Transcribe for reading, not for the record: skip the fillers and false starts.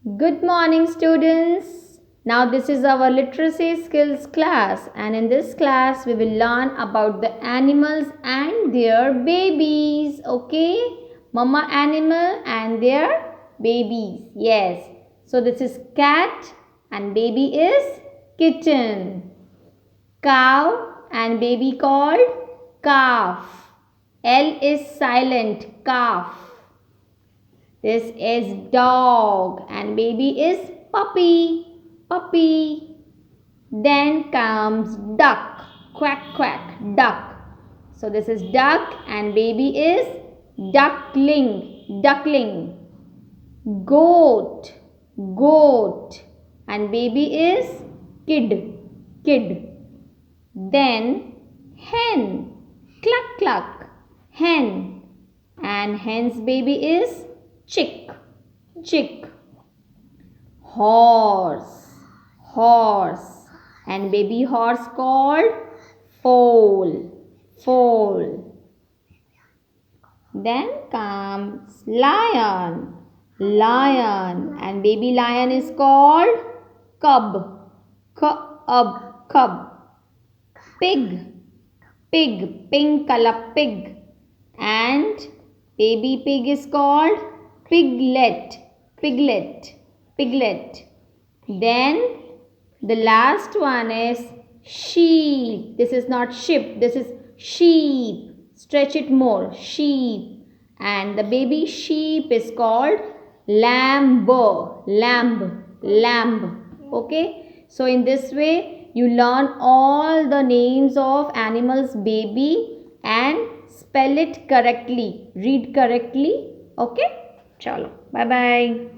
Good morning, students. Now this is our literacy skills class, and in this class we will learn about the animals and their babies. Okay, mama animal and their babies. Yes, so this is cat and baby is kitten. Cow and baby called calf. L is silent, calf. This is dog and baby is puppy, puppy. Then comes duck, quack quack, duck. So this is duck and baby is duckling, duckling. Goat, goat and baby is kid, kid. Then hen, cluck cluck, hen and hen's baby is chick, chick. Horse, horse and baby horse called foal, foal. Then comes lion, lion and baby lion is called cub, cub, cub. Pig, pig, pink color pig and baby pig is called piglet, piglet, piglet. Then the last one is sheep. This is not sheep, this is sheep. Stretch it more, sheep. And the baby sheep is called lamb, lamb, lamb. Okay, so in this way you learn all the names of animals baby and spell it correctly, read correctly. Okay, chalo, bye bye.